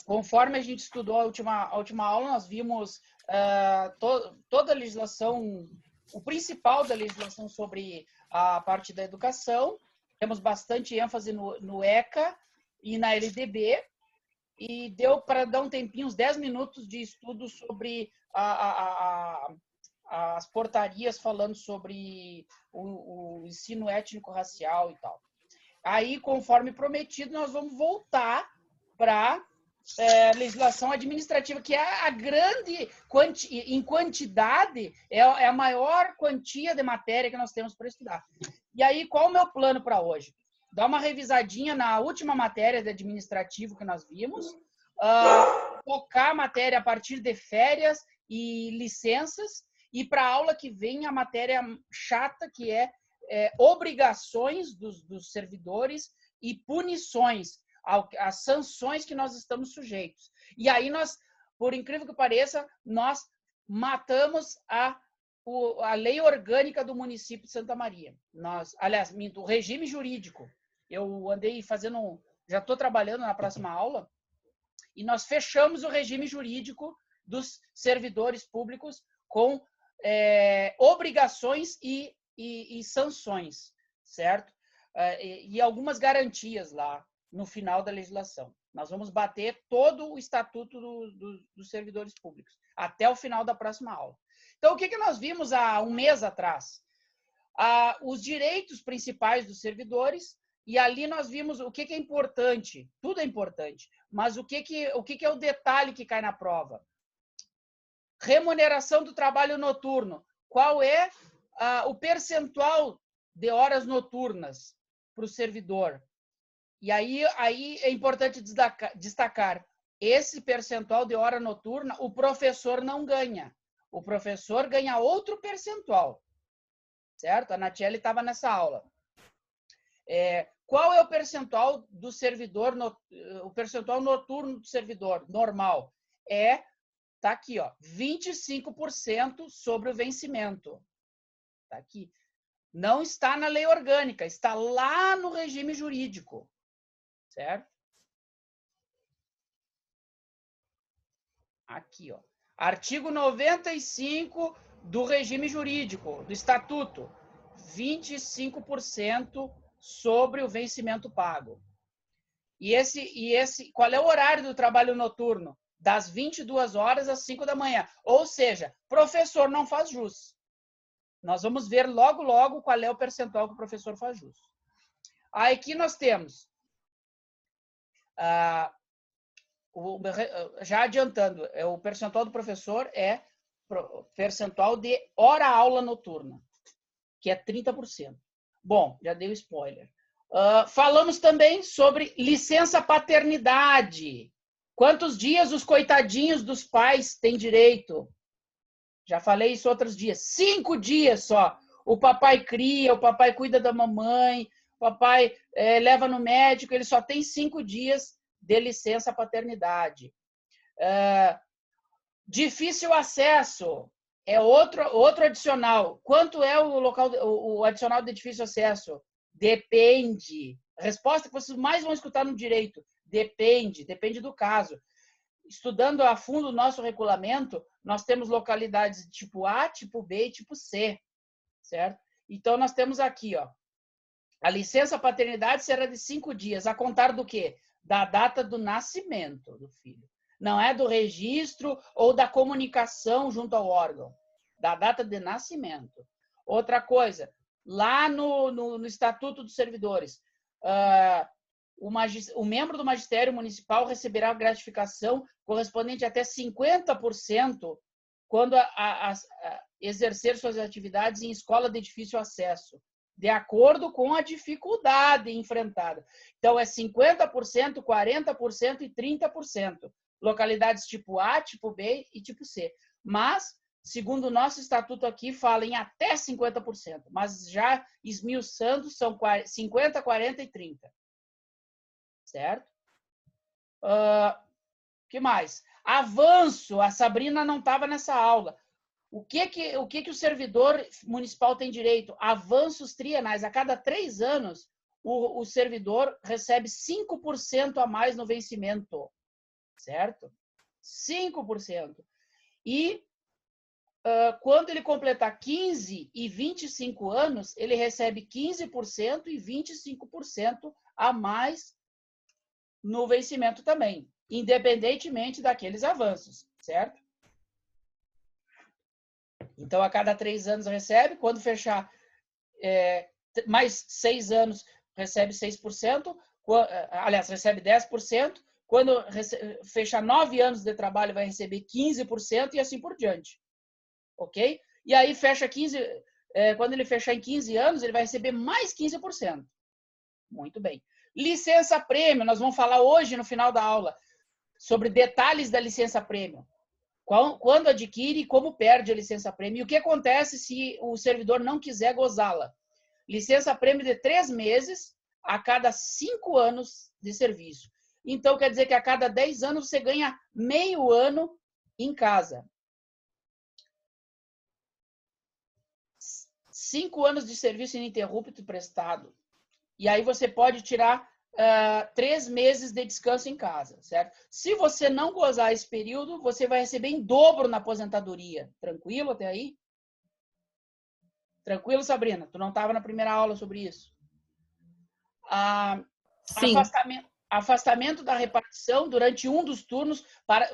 Conforme a gente estudou a última aula, nós vimos toda a legislação, o principal da legislação sobre a parte da educação. Temos bastante ênfase no ECA e na LDB, e deu para dar um tempinho, uns 10 minutos de estudo sobre as portarias falando sobre o ensino étnico-racial e tal. Aí, conforme prometido, nós vamos voltar para legislação administrativa, que é a grande, em quantidade, é a maior quantia de matéria que nós temos para estudar. E aí, qual o meu plano para hoje? Dar uma revisadinha na última matéria de administrativo que nós vimos, focar a matéria a partir de férias e licenças, e para a aula que vem a matéria chata, que é obrigações dos servidores e punições, as sanções que nós estamos sujeitos. E aí nós, por incrível que pareça, nós matamos a lei orgânica do município de Santa Maria. Aliás, o regime jurídico. Eu andei fazendo, já estou trabalhando na próxima aula, e nós fechamos o regime jurídico dos servidores públicos com obrigações e sanções, certo? E algumas garantias lá no final da legislação. Nós vamos bater todo o estatuto dos servidores públicos até o final da próxima aula. Então, o que nós vimos há um mês atrás? Os direitos principais dos servidores, e ali nós vimos o que é importante. Tudo é importante, mas o que é o detalhe que cai na prova? Remuneração do trabalho noturno. Qual é o percentual de horas noturnas para o servidor? E aí é importante destacar, esse percentual de hora noturna, o professor não ganha. O professor ganha outro percentual. Certo? A Natiele estava nessa aula. Qual é o percentual do servidor, o percentual noturno do servidor normal? Tá aqui, ó, 25% sobre o vencimento. Tá aqui. Não está na lei orgânica, está lá no regime jurídico. Certo? Aqui, ó. Artigo 95 do regime jurídico, do estatuto. 25% sobre o vencimento pago. E qual é o horário do trabalho noturno? Das 22 horas às 5 da manhã. Ou seja, professor não faz jus. Nós vamos ver logo, logo qual é o percentual que o professor faz jus. Aí aqui nós temos, já adiantando, o percentual do professor é percentual de hora-aula noturna, que é 30%. Bom, já dei o spoiler. Falamos também sobre licença paternidade. Quantos dias os coitadinhos dos pais têm direito? Já falei isso outros dias. 5 dias só. O papai cria, o papai cuida da mamãe, o papai leva no médico, ele só tem 5 dias de licença paternidade. Difícil acesso é outro adicional. Quanto é o adicional de difícil acesso? Depende. Resposta que vocês mais vão escutar no direito. Depende do caso. Estudando a fundo o nosso regulamento, nós temos localidades de tipo A, tipo B e tipo C, certo? Então, nós temos aqui, ó, a licença paternidade será de 5 dias, a contar do quê? Da data do nascimento do filho. Não é do registro ou da comunicação junto ao órgão, da data de nascimento. Outra coisa, lá no Estatuto dos Servidores, o membro do magistério municipal receberá gratificação correspondente a até 50% quando exercer suas atividades em escola de difícil acesso, de acordo com a dificuldade enfrentada. Então, é 50%, 40% e 30%. Localidades tipo A, tipo B e tipo C. Mas, segundo o nosso estatuto aqui, fala em até 50%. Mas já esmiuçando, são 50%, 40% e 30%. Certo? Que mais? Avanço. A Sabrina não estava nessa aula. O que o servidor municipal tem direito? Avanços trienais. A cada 3 anos, o servidor recebe 5% a mais no vencimento, certo? 5%. E quando ele completar 15 e 25 anos, ele recebe 15% e 25% a mais no vencimento também, independentemente daqueles avanços, certo? Então, a cada 3 anos recebe, quando fechar mais 6 anos, recebe 6%, aliás, recebe 10%, quando fechar 9 anos de trabalho, vai receber 15% e assim por diante. Ok? E aí, quando ele fechar em 15 anos, ele vai receber mais 15%. Muito bem. Licença-prêmio, nós vamos falar hoje no final da aula sobre detalhes da licença-prêmio. Quando adquire e como perde a licença-prêmio. E o que acontece se o servidor não quiser gozá-la? Licença-prêmio de 3 meses a cada 5 anos de serviço. Então, quer dizer que a cada 10 anos você ganha meio ano em casa. 5 anos de serviço ininterrupto prestado. E aí você pode tirar 3 meses de descanso em casa, certo? Se você não gozar esse período, você vai receber em dobro na aposentadoria. Tranquilo até aí? Tranquilo, Sabrina? Tu não estava na primeira aula sobre isso? Sim. Afastamento da repartição durante um dos turnos,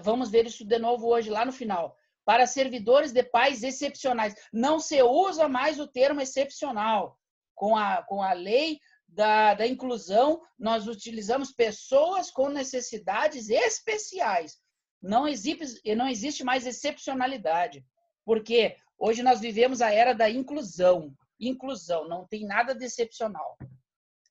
vamos ver isso de novo hoje, lá no final. Para servidores de pais excepcionais. Não se usa mais o termo excepcional. Com a lei da inclusão, nós utilizamos pessoas com necessidades especiais. Não existe mais excepcionalidade. Porque hoje nós vivemos a era da inclusão. Inclusão, não tem nada de excepcional.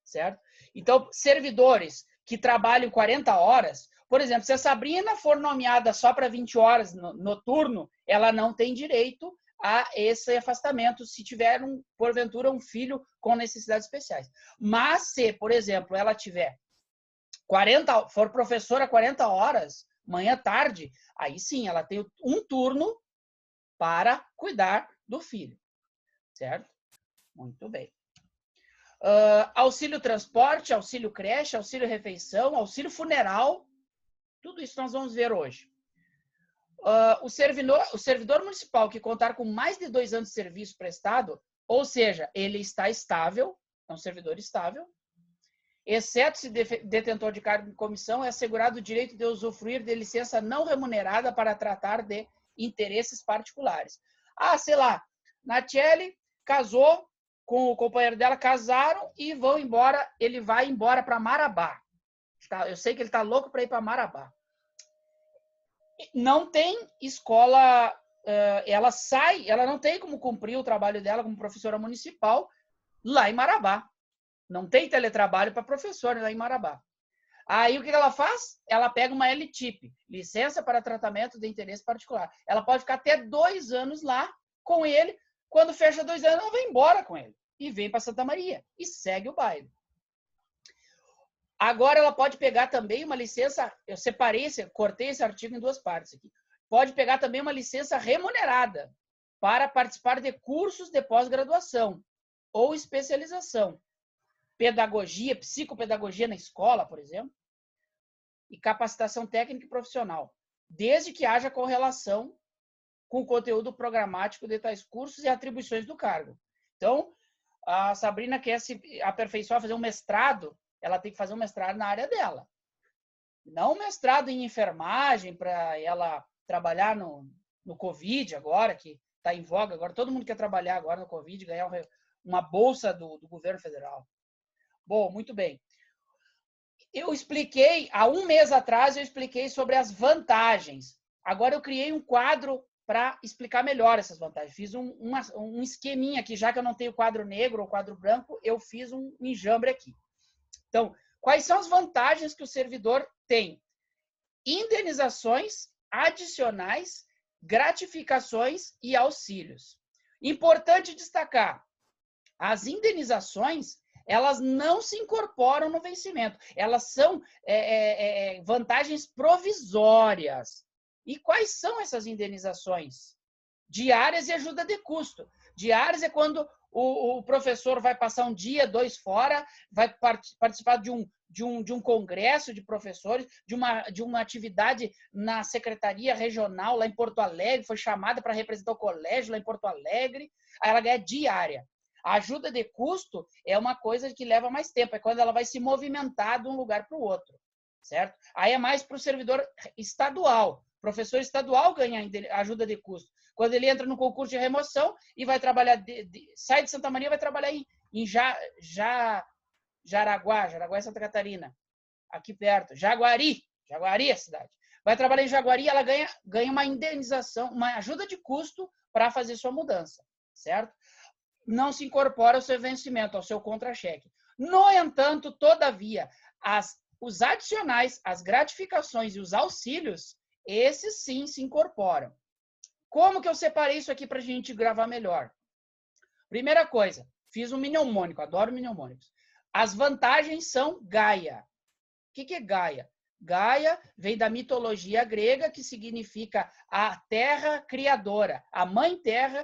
Certo? Então, servidores que trabalham 40 horas, por exemplo, se a Sabrina for nomeada só para 20 horas no turno, ela não tem direito a esse afastamento se tiver, porventura, um filho com necessidades especiais. Mas se, por exemplo, ela tiver for professora 40 horas, manhã, tarde, aí sim, ela tem um turno para cuidar do filho. Certo? Muito bem. Auxílio transporte, auxílio creche, auxílio refeição, auxílio funeral, tudo isso nós vamos ver hoje. O servidor municipal que contar com mais de 2 anos de serviço prestado, ou seja, ele está estável, é um servidor estável, exceto se detentor de cargo de comissão, é assegurado o direito de usufruir de licença não remunerada para tratar de interesses particulares. Sei lá, Natiele casou com o companheiro dela, casaram e vão embora. Ele vai embora para Marabá. Eu sei que ele está louco para ir para Marabá. Não tem escola, ela não tem como cumprir o trabalho dela como professora municipal lá em Marabá. Não tem teletrabalho para professora lá em Marabá. Aí o que ela faz? Ela pega uma LTIP, licença para tratamento de interesse particular. Ela pode ficar até 2 anos lá com ele. Quando fecha 2 anos, ela vai embora com ele. E vem para Santa Maria. E segue o baile. Agora ela pode pegar também uma licença, eu cortei esse artigo em 2 partes aqui. Pode pegar também uma licença remunerada para participar de cursos de pós-graduação ou especialização. Pedagogia, psicopedagogia na escola, por exemplo, e capacitação técnica e profissional, desde que haja correlação com o conteúdo programático de tais cursos e atribuições do cargo. Então, a Sabrina quer se aperfeiçoar, fazer um mestrado, ela tem que fazer um mestrado na área dela. Não um mestrado em enfermagem para ela trabalhar no Covid agora, que está em voga agora. Todo mundo quer trabalhar agora no Covid, ganhar uma bolsa do governo federal. Bom, muito bem. Eu expliquei, há 1 mês atrás, eu expliquei sobre as vantagens. Agora eu criei um quadro para explicar melhor essas vantagens. Fiz um esqueminha aqui, já que eu não tenho quadro negro ou quadro branco, eu fiz um enjambre aqui. Então, quais são as vantagens que o servidor tem? Indenizações adicionais, gratificações e auxílios. Importante destacar, as indenizações, elas não se incorporam no vencimento. Elas são vantagens provisórias. E quais são essas indenizações? Diárias e ajuda de custo. Diárias é quando o professor vai passar um dia, 2 fora, vai participar de um congresso de professores, de uma atividade na secretaria regional lá em Porto Alegre, foi chamada para representar o colégio lá em Porto Alegre, aí ela ganha diária. A ajuda de custo é uma coisa que leva mais tempo, é quando ela vai se movimentar de um lugar para o outro, certo? Aí é mais para o servidor estadual. O professor estadual ganha ajuda de custo. Quando ele entra no concurso de remoção e vai trabalhar, sai de Santa Maria, vai trabalhar em Jaraguá é Santa Catarina, aqui perto. Jaguari é a cidade. Vai trabalhar em Jaguari, ela ganha uma indenização, uma ajuda de custo para fazer sua mudança, certo? Não se incorpora ao seu vencimento, ao seu contra-cheque. No entanto, todavia, os adicionais, as gratificações e os auxílios, esses sim se incorporam. Como que eu separei isso aqui para a gente gravar melhor? Primeira coisa, fiz um mnemônico, adoro mnemônicos. As vantagens são Gaia. O que é Gaia? Gaia vem da mitologia grega, que significa a terra criadora, a mãe terra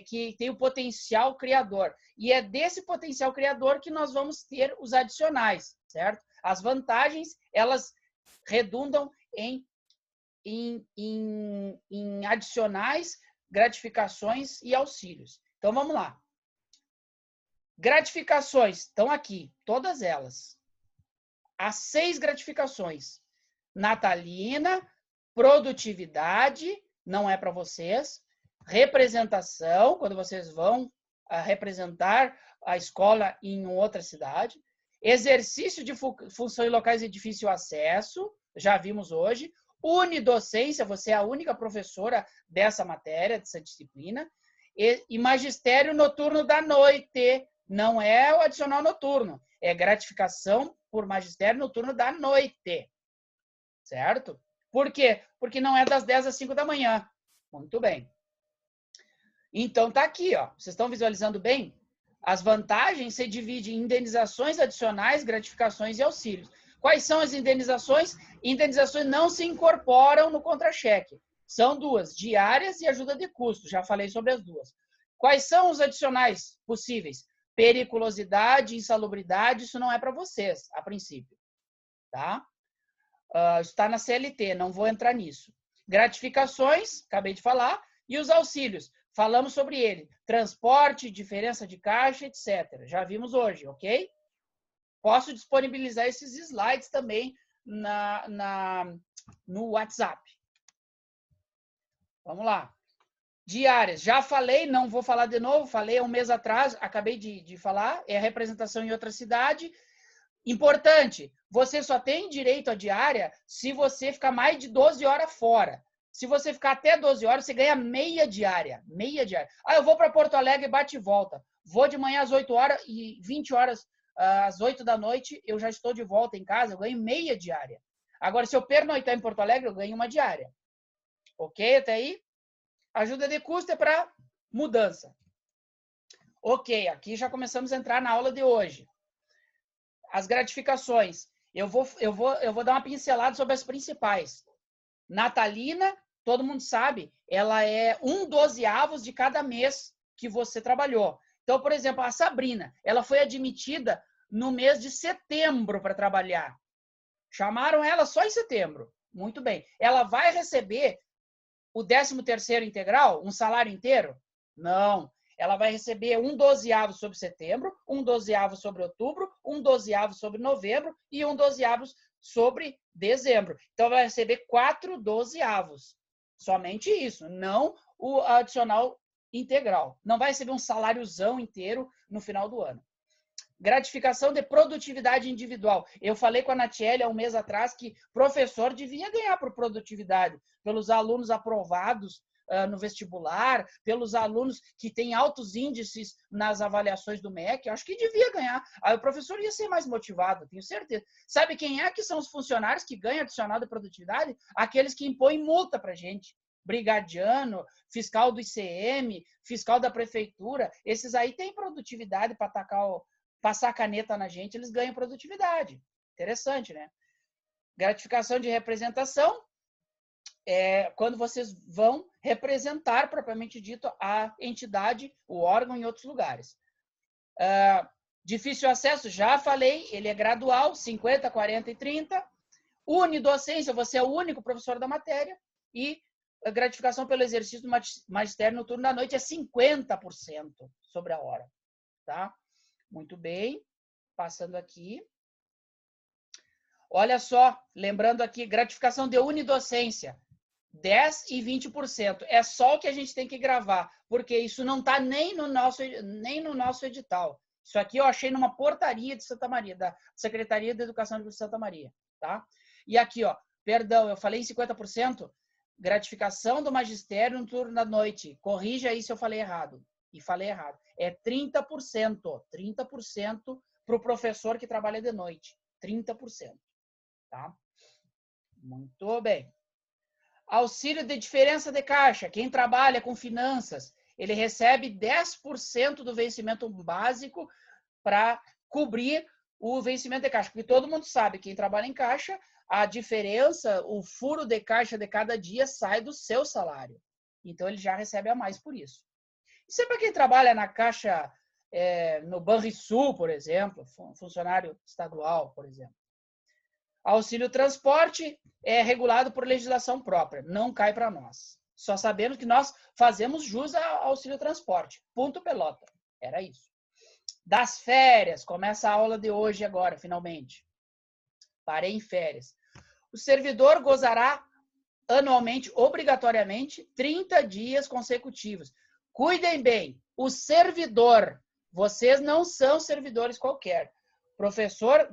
que tem o potencial criador. E é desse potencial criador que nós vamos ter os adicionais, certo? As vantagens, elas redundam em adicionais, gratificações e auxílios. Então, vamos lá. Gratificações, estão aqui, todas elas. As 6 gratificações. Natalina, produtividade, não é para vocês. Representação, quando vocês vão representar a escola em outra cidade. Exercício de funções locais de difícil acesso, já vimos hoje. Unidocência, você é a única professora dessa matéria, dessa disciplina. E magistério noturno da noite, não é o adicional noturno, é gratificação por magistério noturno da noite, certo? Por quê? Porque não é das 10 às 5 da manhã. Muito bem. Então, tá aqui, ó. Vocês estão visualizando bem? As vantagens se dividem em indenizações adicionais, gratificações e auxílios. Quais são as indenizações? Indenizações não se incorporam no contra-cheque. São 2, diárias e ajuda de custo. Já falei sobre as 2. Quais são os adicionais possíveis? Periculosidade, insalubridade, isso não é para vocês, a princípio. Tá? Está na CLT, não vou entrar nisso. Gratificações, acabei de falar, e os auxílios. Falamos sobre ele. Transporte, diferença de caixa, etc. Já vimos hoje, ok? Posso disponibilizar esses slides também no WhatsApp. Vamos lá. Diárias. Já falei, não vou falar de novo. Falei há um mês atrás, acabei de falar. É a representação em outra cidade. Importante, você só tem direito à diária se você ficar mais de 12 horas fora. Se você ficar até 12 horas, você ganha meia diária. Meia diária. Eu vou para Porto Alegre, bate e volta. Vou de manhã às 8 horas e 20 horas às 8 da noite, eu já estou de volta em casa, eu ganho meia diária. Agora, se eu pernoitar em Porto Alegre, eu ganho uma diária. Ok? Até aí? Ajuda de custo é para mudança. Ok, aqui já começamos a entrar na aula de hoje. As gratificações. Eu vou dar uma pincelada sobre as principais. Natalina, todo mundo sabe, ela é 1/12 de cada mês que você trabalhou. Então, por exemplo, a Sabrina, ela foi admitida no mês de setembro para trabalhar. Chamaram ela só em setembro. Muito bem. Ela vai receber o 13º integral, um salário inteiro? Não. Ela vai receber 1/12 sobre setembro, 1/12 sobre outubro, 1/12 sobre novembro e 1/12 sobre dezembro. Então, vai receber 4/12. Somente isso, não o adicional integral. Não vai receber um saláriozão inteiro no final do ano. Gratificação de produtividade individual. Eu falei com a Natiele há um mês atrás que professor devia ganhar por produtividade, pelos alunos aprovados no vestibular, pelos alunos que têm altos índices nas avaliações do MEC. Eu acho que devia ganhar. Aí o professor ia ser mais motivado, tenho certeza. Sabe quem é que são os funcionários que ganham adicional de produtividade? Aqueles que impõem multa para a gente. Brigadiano, fiscal do ICM, fiscal da prefeitura. Esses aí têm produtividade para passar a caneta na gente, eles ganham produtividade. Interessante, né? Gratificação de representação. Quando vocês vão representar, propriamente dito, a entidade, o órgão em outros lugares. Difícil acesso, já falei, ele é gradual, 50, 40 e 30. Unidocência, você é o único professor da matéria. E a gratificação pelo exercício do magistério no turno da noite é 50% sobre a hora. Tá? Muito bem. Passando aqui. Olha só, lembrando aqui, gratificação de unidocência, 10% e 20%. É só o que a gente tem que gravar, porque isso não está nem no nosso edital. Isso aqui eu achei numa portaria de Santa Maria, da Secretaria de Educação de Santa Maria. Tá? E aqui, ó, perdão, eu falei em 50%, gratificação do magistério no turno da noite. Corrija aí se eu falei errado. E falei errado. É 30%. 30% para o professor que trabalha de noite. 30%. Tá? Muito bem. Auxílio de diferença de caixa. Quem trabalha com finanças, ele recebe 10% do vencimento básico para cobrir o vencimento de caixa. Porque todo mundo sabe, quem trabalha em caixa, a diferença, o furo de caixa de cada dia sai do seu salário. Então, ele já recebe a mais por isso. Isso é para quem trabalha na caixa, no Banrisul, por exemplo, funcionário estadual, por exemplo. Auxílio transporte é regulado por legislação própria, não cai para nós. Só sabemos que nós fazemos jus ao auxílio transporte. Ponto pelota. Era isso. Das férias, começa a aula de hoje agora, finalmente. Parei em férias. O servidor gozará anualmente, obrigatoriamente, 30 dias consecutivos. Cuidem bem, o servidor, vocês não são servidores qualquer. O professor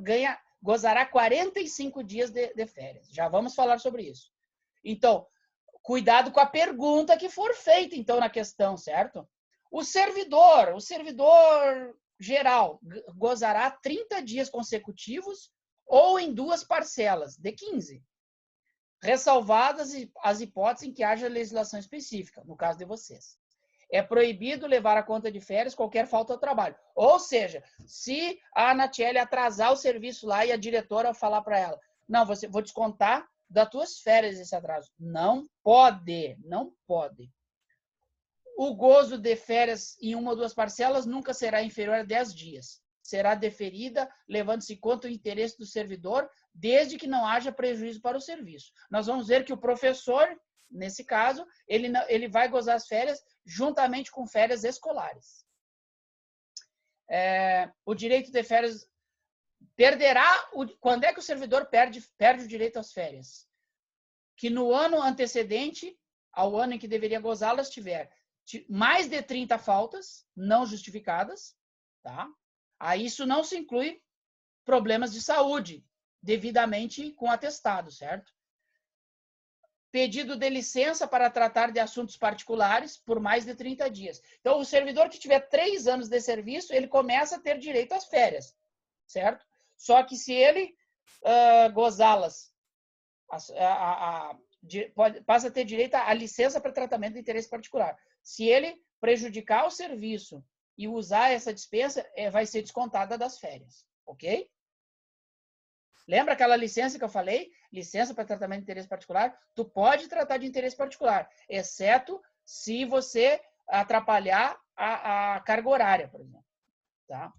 gozará 45 dias de férias. Já vamos falar sobre isso. Então, cuidado com a pergunta que for feita, então, na questão, certo? O servidor geral, gozará 30 dias consecutivos ou em 2 parcelas de 15, ressalvadas as hipóteses em que haja legislação específica, no caso de vocês. É proibido levar a conta de férias qualquer falta ao trabalho. Ou seja, se a Anatiele atrasar o serviço lá e a diretora falar para ela, não, vou descontar das tuas férias esse atraso. Não pode, não pode. O gozo de férias em 1 ou 2 parcelas nunca será inferior a 10 dias. Será deferida, levando-se em conta o interesse do servidor, desde que não haja prejuízo para o serviço. Nós vamos ver que o professor, nesse caso, ele vai gozar as férias juntamente com férias escolares. O direito de férias perderá... Quando é que o servidor perde o direito às férias? Que no ano antecedente ao ano em que deveria gozá-las tiver mais de 30 faltas não justificadas, tá? Aí isso não se inclui problemas de saúde, devidamente com atestado, certo? Pedido de licença para tratar de assuntos particulares por mais de 30 dias. Então, o servidor que tiver 3 anos de serviço, ele começa a ter direito às férias, certo? Só que se ele gozá-las, passa a ter direito à licença para tratamento de interesse particular. Se ele prejudicar o serviço e usar essa dispensa, vai ser descontada das férias, ok? Lembra aquela licença que eu falei? Licença para tratamento de interesse particular? Tu pode tratar de interesse particular, exceto se você atrapalhar a carga horária, por exemplo. Tá?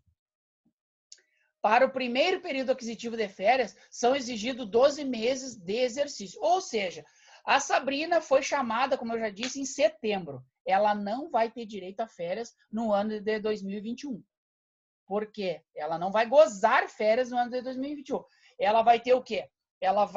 Para o primeiro período aquisitivo de férias, são exigidos 12 meses de exercício. Ou seja, a Sabrina foi chamada, como eu já disse, em setembro. Ela não vai ter direito a férias no ano de 2021. Por quê? Ela não vai gozar férias no ano de 2021. Ela vai ter o quê? Ela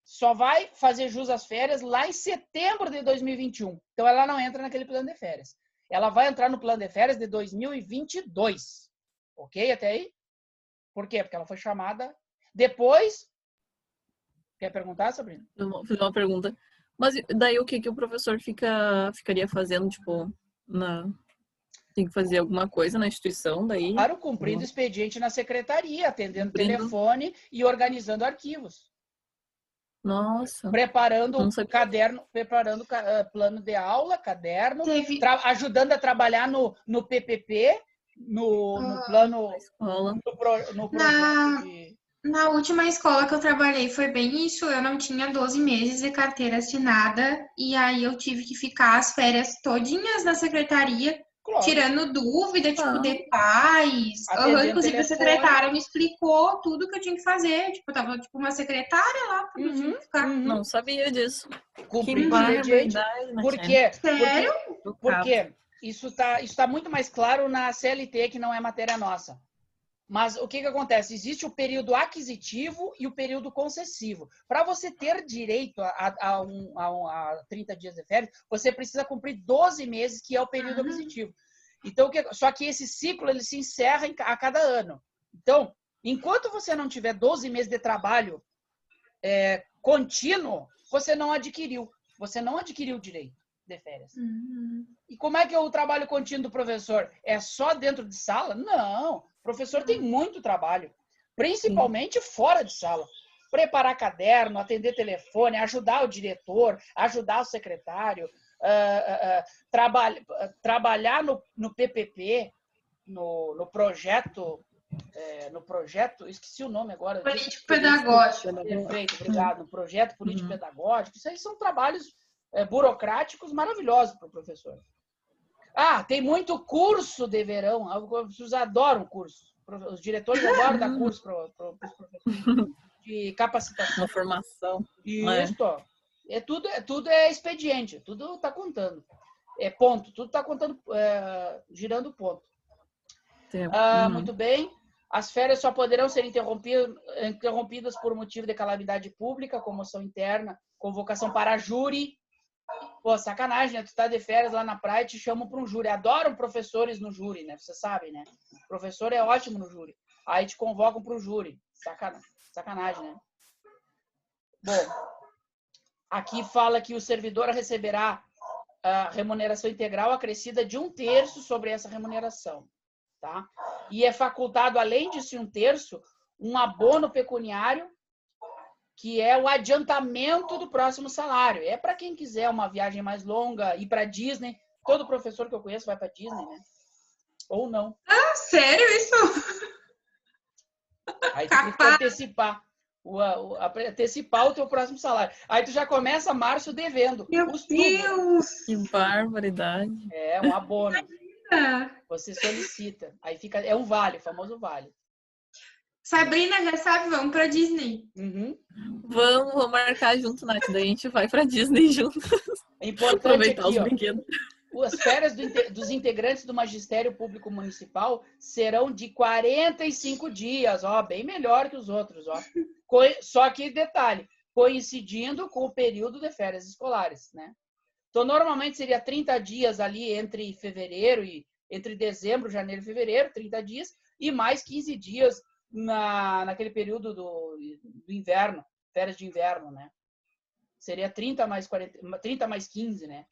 só vai fazer jus às férias lá em setembro de 2021. Então, ela não entra naquele plano de férias. Ela vai entrar no plano de férias de 2022. Ok? Até aí? Por quê? Porque ela foi chamada depois... Quer perguntar, Sabrina? Eu vou fazer uma pergunta. Mas daí o que o professor ficaria fazendo, tipo, tem que fazer alguma coisa na instituição daí? Claro, cumprindo expediente na secretaria, atendendo telefone e organizando arquivos. Nossa. Preparando caderno, preparando plano de aula, caderno, ajudando a trabalhar no PPP, no plano, no projeto de... Na última escola que eu trabalhei foi bem isso. Eu não tinha 12 meses de carteira assinada e aí eu tive que ficar as férias todinhas na secretaria, Claro. tirando dúvida, tipo, Ah, de pais. Atendendo Inclusive, a telefone. secretária me explicou tudo que eu tinha que fazer. Tipo, tava, tipo, uma secretária lá, porque eu tive Uhum, que ficar. uhum. não sabia disso. Que Cumprindo o expediente. barbaridade, Por Natiane. quê? Sério? Chocado. Porque isso tá muito mais claro na CLT, que não é matéria nossa. Mas o que acontece? Existe o período aquisitivo e o período concessivo. Para você ter direito a 30 dias de férias, você precisa cumprir 12 meses, que é o período aquisitivo. Então, só que esse ciclo ele se encerra a cada ano. Então, enquanto você não tiver 12 meses de trabalho contínuo, você não adquiriu. Você não adquiriu o direito de férias. E como é que é o trabalho contínuo do professor? É só dentro de sala? Não. O professor tem muito trabalho, principalmente fora de sala. Preparar caderno, atender telefone, ajudar o diretor, ajudar o secretário, trabalhar no PPP, no projeto, esqueci o nome agora. Político pedagógico. Perfeito, obrigado. No projeto político-pedagógico. Isso aí são trabalhos burocráticos maravilhosos para o professor. Ah, tem muito curso de verão. Os professores adoram curso. Os diretores adoram dar curso para os professores de capacitação. Uma formação. Isso. Tudo é expediente. Tudo está contando. É ponto. Tudo está contando, girando ponto. Muito bem. As férias só poderão ser interrompidas por motivo de calamidade pública, comoção interna, convocação para júri. Pô, sacanagem, né? Tu tá de férias lá na praia e te chamam para um júri. Adoram professores no júri, né? Você sabe, né? O professor é ótimo no júri. Aí te convocam para o júri. Sacanagem, né? Bom, aqui fala que o servidor receberá a remuneração integral acrescida de 1/3 sobre essa remuneração, tá? E é facultado, além disso, 1/3, um abono pecuniário, que é o adiantamento do próximo salário. É para quem quiser uma viagem mais longa, ir para Disney. Todo professor que eu conheço vai para Disney, né? Ou não. Ah, sério isso? Aí tu precisa antecipar o teu próximo salário. Aí tu já começa março devendo. Meu Deus! Que barbaridade. É um abono. Você solicita. Aí fica, é um vale, o famoso vale. Sabrina, já sabe, vamos pra Disney. Uhum. Vamos marcar junto, Nath. Daí a gente vai pra Disney junto. É importante Aproveitar aqui, os brinquedos. As férias dos integrantes do Magistério Público Municipal serão de 45 dias, ó, bem melhor que os outros, ó. Só que, detalhe, coincidindo com o período de férias escolares, né? Então, normalmente seria 30 dias ali entre dezembro, janeiro e fevereiro, 30 dias, e mais 15 dias naquele período do inverno, férias de inverno, né? Seria 30 mais 15, né?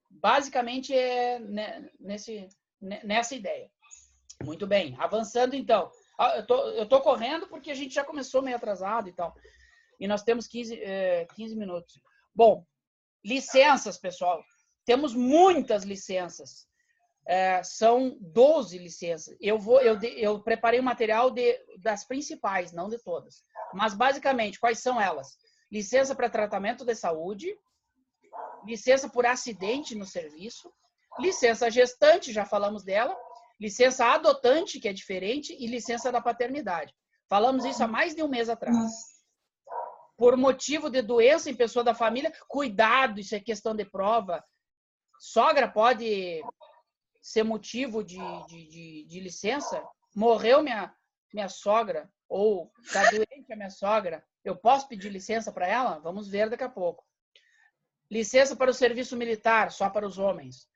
Basicamente é nessa ideia. Muito bem. Avançando, então. Eu tô correndo porque a gente já começou meio atrasado e tal. E nós temos 15 minutos. Bom, licenças, pessoal. Temos muitas licenças. São 12 licenças. Eu preparei o material das principais, não de todas. Mas, basicamente, quais são elas? Licença para tratamento de saúde, licença por acidente no serviço, licença gestante, já falamos dela, licença adotante, que é diferente, e licença da paternidade. Falamos isso há mais de um mês atrás. Por motivo de doença em pessoa da família, cuidado, isso é questão de prova. Sogra pode ser motivo de licença? Morreu minha sogra, ou está doente a minha sogra, eu posso pedir licença para ela? Vamos ver daqui a pouco. Licença para o serviço militar, só para os homens.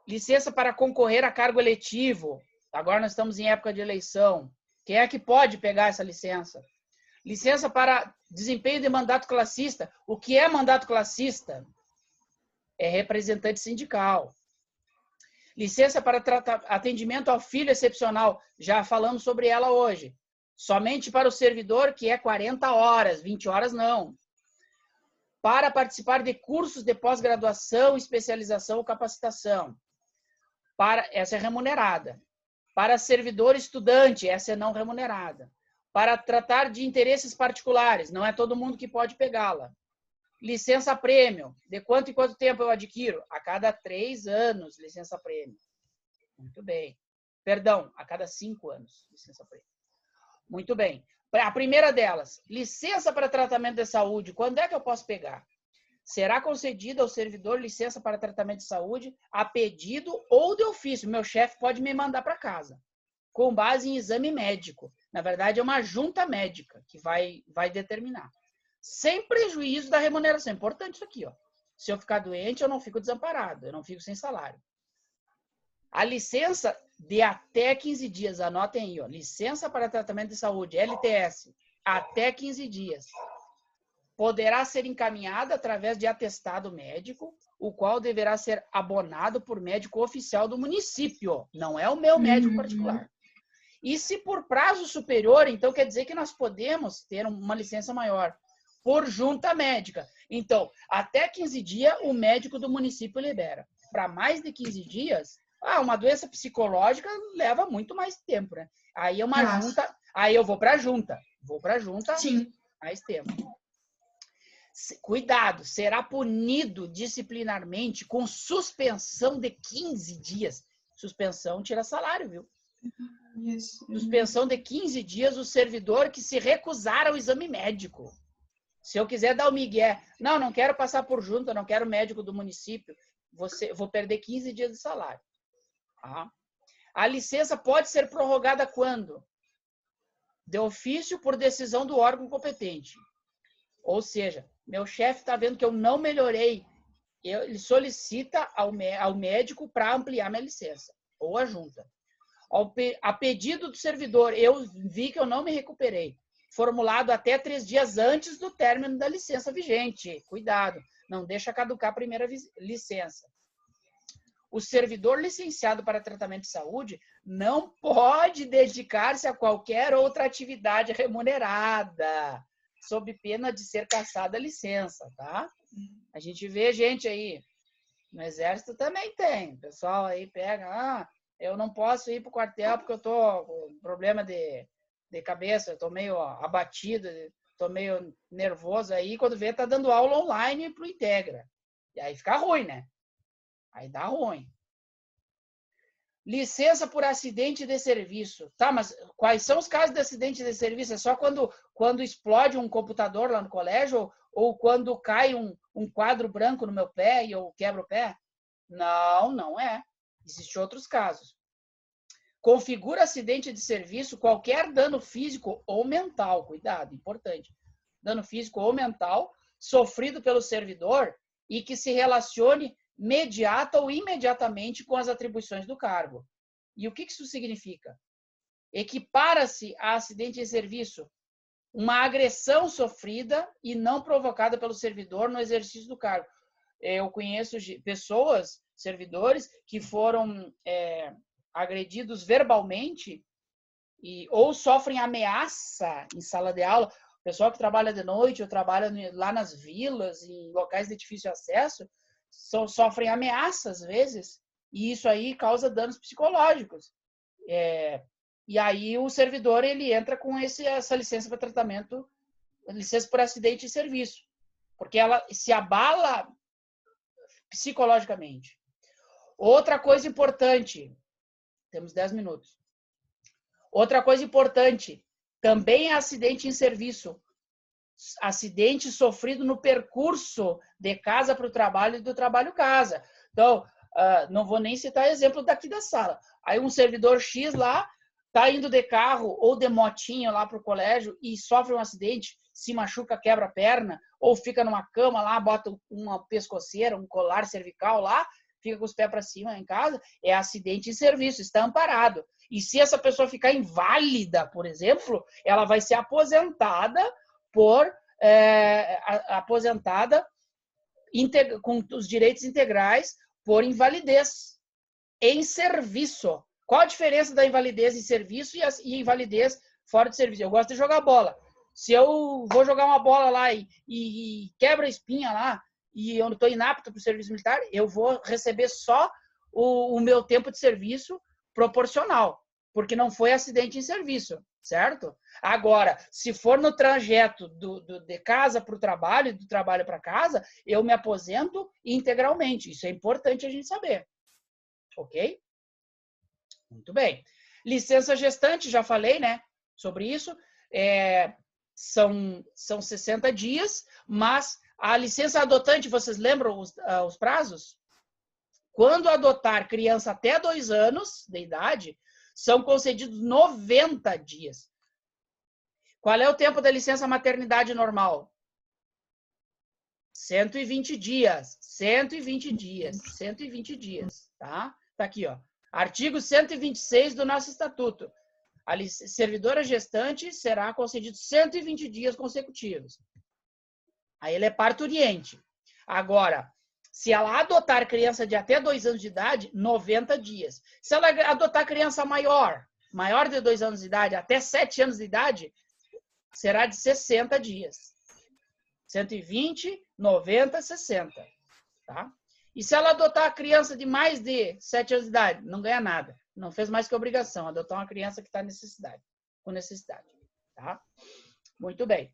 Licença para concorrer a cargo eletivo. Agora nós estamos em época de eleição. Quem é que pode pegar essa licença? Licença para desempenho de mandato classista. O que é mandato classista? É representante sindical. Licença para atendimento ao filho excepcional. Já falamos sobre ela hoje. Somente para o servidor, que é 40 horas, 20 horas não. Para participar de cursos de pós-graduação, especialização ou capacitação. Essa é remunerada. Para servidor estudante, essa é não remunerada. para tratar de interesses particulares. Não é todo mundo que pode pegá-la. Licença prêmio. De quanto em quanto tempo eu adquiro? A cada 3 anos, licença prêmio. Muito bem. Perdão, a cada 5 anos, licença prêmio. Muito bem. A primeira delas, licença para tratamento de saúde. Quando é que eu posso pegar? Será concedida ao servidor licença para tratamento de saúde a pedido ou de ofício. Meu chefe pode me mandar para casa, com base em exame médico. Na verdade, é uma junta médica que vai determinar. Sem prejuízo da remuneração. Importante isso aqui, ó. Se eu ficar doente, eu não fico desamparado, eu não fico sem salário. A licença de até 15 dias, anotem aí, ó. Licença para tratamento de saúde, LTS, até 15 dias. Poderá ser encaminhada através de atestado médico, o qual deverá ser abonado por médico oficial do município. Não é o meu médico particular. E se por prazo superior, então quer dizer que nós podemos ter uma licença maior por junta médica. Então, até 15 dias, o médico do município libera. Para mais de 15 dias, uma doença psicológica leva muito mais tempo, né? Aí é uma junta, aí eu vou para a junta. Sim. Mais tempo. Cuidado, será punido disciplinarmente com suspensão de 15 dias. Suspensão tira salário, viu? Isso. Suspensão de 15 dias o servidor que se recusar ao exame médico. Se eu quiser dar o migué, não quero passar por junta, não quero médico do município, vou perder 15 dias de salário. A licença pode ser prorrogada quando? De ofício por decisão do órgão competente. Ou seja, meu chefe está vendo que eu não melhorei, ele solicita ao médico para ampliar minha licença, ou a junta. A pedido do servidor, eu vi que eu não me recuperei, formulado até 3 dias antes do término da licença vigente. Cuidado, não deixa caducar a primeira licença. O servidor licenciado para tratamento de saúde não pode dedicar-se a qualquer outra atividade remunerada, sob pena de ser cassada a licença, tá? A gente vê gente aí, no exército também tem, o pessoal aí pega, eu não posso ir para o quartel porque eu tô com problema de cabeça, eu tô meio abatido, tô meio nervoso aí, quando vê tá dando aula online pro Integra. E aí fica ruim, né? Aí dá ruim. Licença por acidente de serviço. Tá, mas quais são os casos de acidente de serviço? É só quando explode um computador lá no colégio ou quando cai um quadro branco no meu pé e eu quebro o pé? Não, não é. Existem outros casos. Configura acidente de serviço qualquer dano físico ou mental. Cuidado, importante. Dano físico ou mental sofrido pelo servidor e que se relacione imediata ou imediatamente com as atribuições do cargo. E o que isso significa? Equipara-se a acidente de serviço uma agressão sofrida e não provocada pelo servidor no exercício do cargo. Eu conheço pessoas, servidores, que foram agredidos verbalmente ou sofrem ameaça em sala de aula. O pessoal que trabalha de noite ou trabalha lá nas vilas, em locais de difícil acesso, sofrem ameaças, às vezes, e isso aí causa danos psicológicos. E aí o servidor ele entra com essa licença para tratamento, licença por acidente de serviço, porque ela se abala psicologicamente. Outra coisa importante, temos 10 minutos. Outra coisa importante, também é acidente em serviço. Acidente sofrido no percurso de casa para o trabalho e do trabalho casa. Então, não vou nem citar exemplo daqui da sala. Aí um servidor X lá está indo de carro ou de motinha lá para o colégio e sofre um acidente, se machuca, quebra a perna, ou fica numa cama lá, bota uma pescoceira, um colar cervical lá, fica com os pés para cima em casa, é acidente em serviço, está amparado. E se essa pessoa ficar inválida, por exemplo, ela vai ser aposentada com os direitos integrais por invalidez em serviço. Qual a diferença da invalidez em serviço e invalidez fora de serviço? Eu gosto de jogar bola. Se eu vou jogar uma bola lá e quebra a espinha lá e eu não estou inapto para o serviço militar, eu vou receber só o meu tempo de serviço proporcional, porque não foi acidente em serviço. certo? Agora, se for no trajeto de casa para o trabalho e do trabalho para casa, eu me aposento integralmente. Isso é importante a gente saber. Ok? Muito bem. Licença gestante, já falei, né? Sobre isso. São 60 dias, mas a licença adotante, vocês lembram os prazos? Quando adotar criança até 2 anos de idade, são concedidos 90 dias. Qual é o tempo da licença maternidade normal? 120 dias. 120 dias. 120 dias, tá? Tá aqui, ó. Artigo 126 do nosso estatuto. A servidora gestante será concedido 120 dias consecutivos. Aí ele é parturiente. Agora, se ela adotar criança de até 2 anos de idade, 90 dias. Se ela adotar criança maior de 2 anos de idade, até 7 anos de idade, será de 60 dias. 120, 90, 60. Tá? E se ela adotar a criança de mais de 7 anos de idade, não ganha nada. Não fez mais que obrigação. Adotar uma criança que está com necessidade. Tá? Muito bem.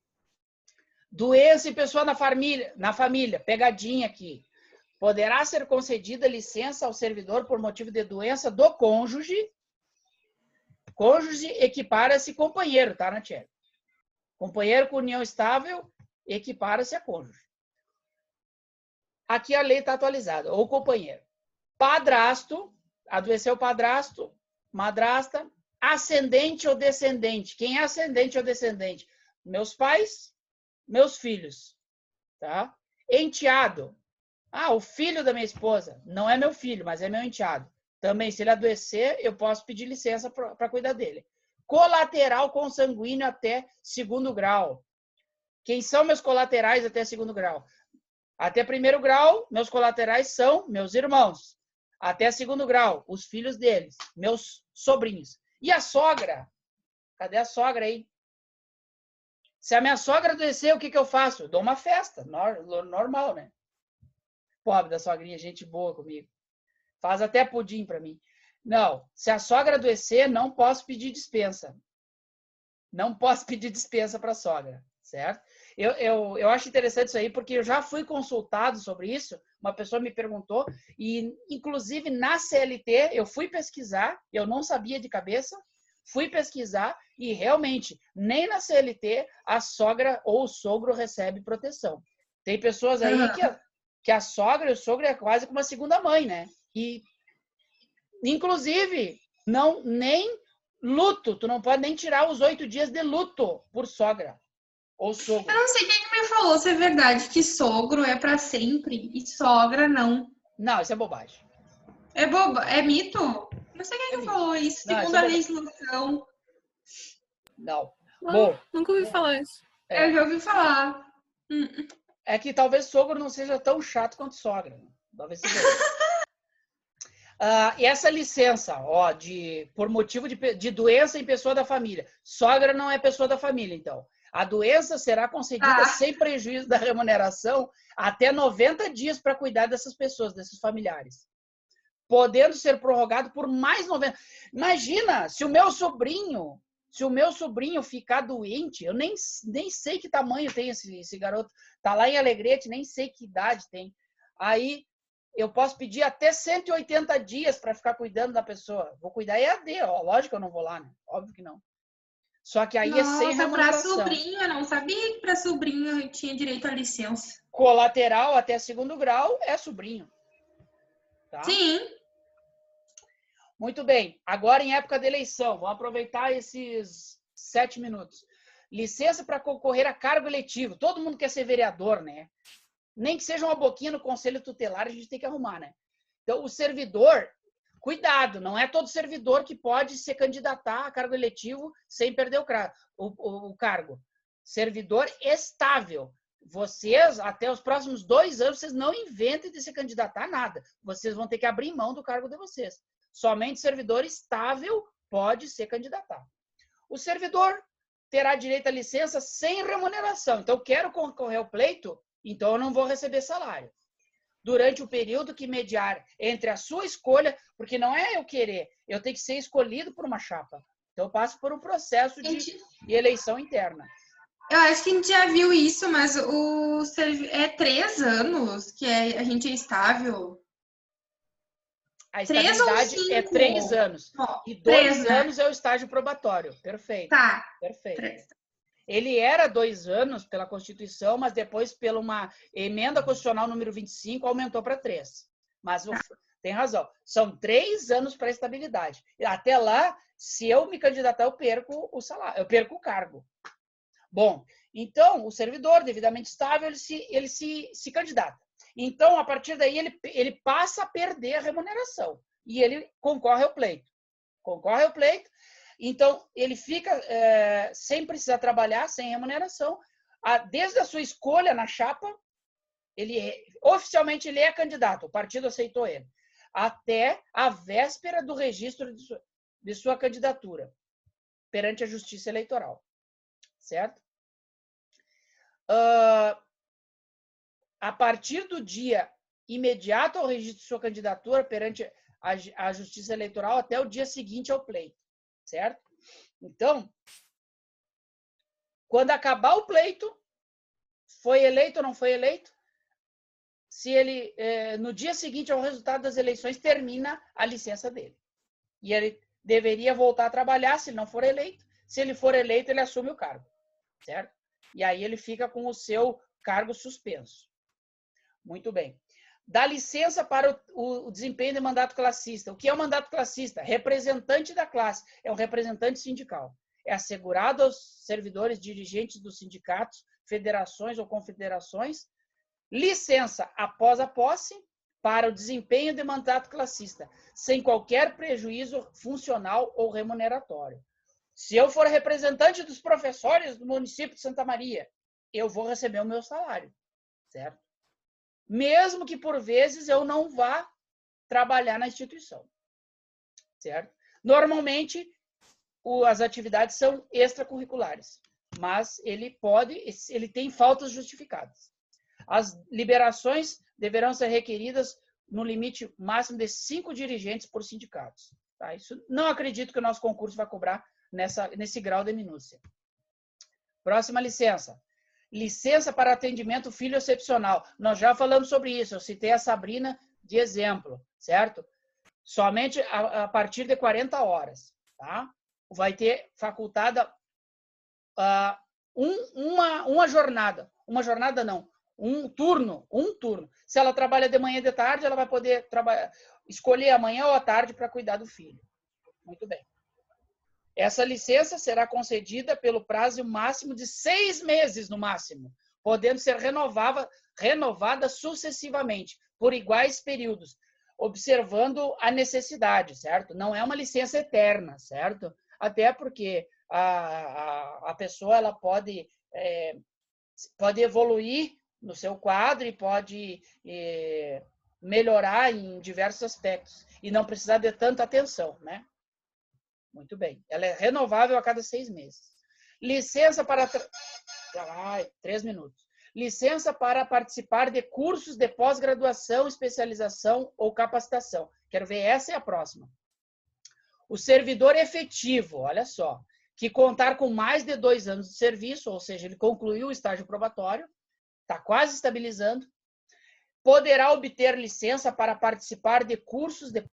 Doença em pessoa na família, pegadinha aqui. Poderá ser concedida licença ao servidor por motivo de doença do cônjuge. Cônjuge equipara-se companheiro, tá, Natiele? Companheiro com união estável equipara-se a cônjuge. Aqui a lei está atualizada. Ou companheiro. Padrasto, adoeceu padrasto, madrasta, ascendente ou descendente. Quem é ascendente ou descendente? Meus pais, meus filhos. Tá? Enteado. O filho da minha esposa. Não é meu filho, mas é meu enteado. Também, se ele adoecer, eu posso pedir licença para cuidar dele. Colateral consanguíneo até 2º grau. Quem são meus colaterais até 2º grau? Até 1º grau, meus colaterais são meus irmãos. Até 2º grau, os filhos deles, meus sobrinhos. E a sogra? Cadê a sogra aí? Se a minha sogra adoecer, o que eu faço? Eu dou uma festa, normal, né? Pobre da sogrinha, gente boa comigo. Faz até pudim para mim. Não, se a sogra adoecer, não posso pedir dispensa. Não posso pedir dispensa para a sogra, certo? Eu acho interessante isso aí, porque eu já fui consultado sobre isso, uma pessoa me perguntou, e inclusive na CLT eu fui pesquisar, eu não sabia de cabeça, fui pesquisar e realmente nem na CLT a sogra ou o sogro recebe proteção. Tem pessoas aí que a sogra e o sogro é quase como uma segunda mãe, né? E inclusive nem luto, tu não pode nem tirar os 8 dias de luto por sogra. Ou sogro. Eu não sei quem me falou se é verdade que sogro é pra sempre e sogra não. Não, isso é bobagem. É mito? Não sei quem me falou isso, segundo a legislação. Não. Bom, nunca ouvi falar isso. Eu já ouvi falar. É que talvez sogro não seja tão chato quanto sogra. Talvez seja. E essa licença, por motivo de doença em pessoa da família. Sogra não é pessoa da família, então. A doença será concedida sem prejuízo da remuneração até 90 dias para cuidar dessas pessoas, desses familiares. Podendo ser prorrogado por mais 90. Imagina, se o meu sobrinho ficar doente, eu nem sei que tamanho tem esse garoto. Tá lá em Alegrete, nem sei que idade tem. Aí eu posso pedir até 180 dias para ficar cuidando da pessoa. Vou cuidar EAD, lógico que eu não vou lá, né? Óbvio que não. Só que aí é sem remuneração. Para sobrinho, eu não sabia que para sobrinho tinha direito à licença. Colateral até 2º grau é sobrinho. Tá? Sim. Muito bem. Agora em época de eleição, vamos aproveitar esses 7 minutos. Licença para concorrer a cargo eletivo. Todo mundo quer ser vereador, né? Nem que seja uma boquinha no conselho tutelar, a gente tem que arrumar, né? Então, o servidor... Cuidado, não é todo servidor que pode se candidatar a cargo eletivo sem perder o cargo. Servidor estável. Vocês, até os próximos 2 anos, vocês não inventem de se candidatar a nada. Vocês vão ter que abrir mão do cargo de vocês. Somente servidor estável pode se candidatar. O servidor terá direito à licença sem remuneração. Então, quero concorrer ao pleito, então eu não vou receber salário. Durante o período que mediar entre a sua escolha, porque não é eu querer, eu tenho que ser escolhido por uma chapa. Então, passa por um processo de eleição interna. Eu acho que a gente já viu isso, mas é 3 anos que a gente é estável. A estabilidade 3 ou 5? é 3 anos. E 2 anos é o estágio probatório. Perfeito. Tá. Perfeito. 3. Ele era 2 anos pela Constituição, mas depois, pela uma emenda constitucional número 25, aumentou para 3. Mas tem razão. São 3 anos para a estabilidade. Até lá, se eu me candidatar, eu perco o salário, eu perco o cargo. Bom, então, o servidor devidamente estável, ele se candidata. Então, a partir daí, ele passa a perder a remuneração. E ele concorre ao pleito. Concorre ao pleito. Então, ele fica sem precisar trabalhar, sem remuneração. Desde a sua escolha na chapa, oficialmente ele é candidato, o partido aceitou ele, até a véspera do registro de sua candidatura perante a Justiça Eleitoral. Certo? A partir do dia imediato ao registro de sua candidatura perante a Justiça Eleitoral até o dia seguinte ao pleito. Certo? Então, quando acabar o pleito, foi eleito ou não foi eleito, se ele, no dia seguinte ao resultado das eleições, termina a licença dele. E ele deveria voltar a trabalhar se ele não for eleito. Se ele for eleito, ele assume o cargo. Certo? E aí ele fica com o seu cargo suspenso. Muito bem. Dá licença para o desempenho de mandato classista. O que é o mandato classista? Representante da classe. É um representante sindical. É assegurado aos servidores dirigentes dos sindicatos, federações ou confederações, licença após a posse para o desempenho de mandato classista, sem qualquer prejuízo funcional ou remuneratório. Se eu for representante dos professores do município de Santa Maria, eu vou receber o meu salário, certo? Mesmo que, por vezes, eu não vá trabalhar na instituição, certo? Normalmente, as atividades são extracurriculares, mas ele tem faltas justificadas. As liberações deverão ser requeridas no limite máximo de 5 dirigentes por sindicatos. Tá? Isso não acredito que o nosso concurso vai cobrar nesse grau de minúcia. Próxima licença. Licença para atendimento filho-excepcional. Nós já falamos sobre isso. Eu citei a Sabrina de exemplo, certo? Somente a partir de 40 horas. Tá? Vai ter facultada uma jornada. Uma jornada não. Um turno. Se ela trabalha de manhã e de tarde, ela vai poder escolher a manhã ou a tarde para cuidar do filho. Muito bem. Essa licença será concedida pelo prazo máximo de 6 meses, no máximo, podendo ser renovada sucessivamente, por iguais períodos, observando a necessidade, certo? Não é uma licença eterna, certo? Até porque a pessoa ela pode evoluir no seu quadro e pode melhorar em diversos aspectos e não precisar de tanta atenção, né? Muito bem. Ela é renovável a cada 6 meses. Licença para... 3 minutos. Licença para participar de cursos de pós-graduação, especialização ou capacitação. Quero ver, essa é a próxima. O servidor efetivo, olha só, que contar com mais de 2 anos de serviço, ou seja, ele concluiu o estágio probatório, está quase estabilizando, poderá obter licença para participar de cursos de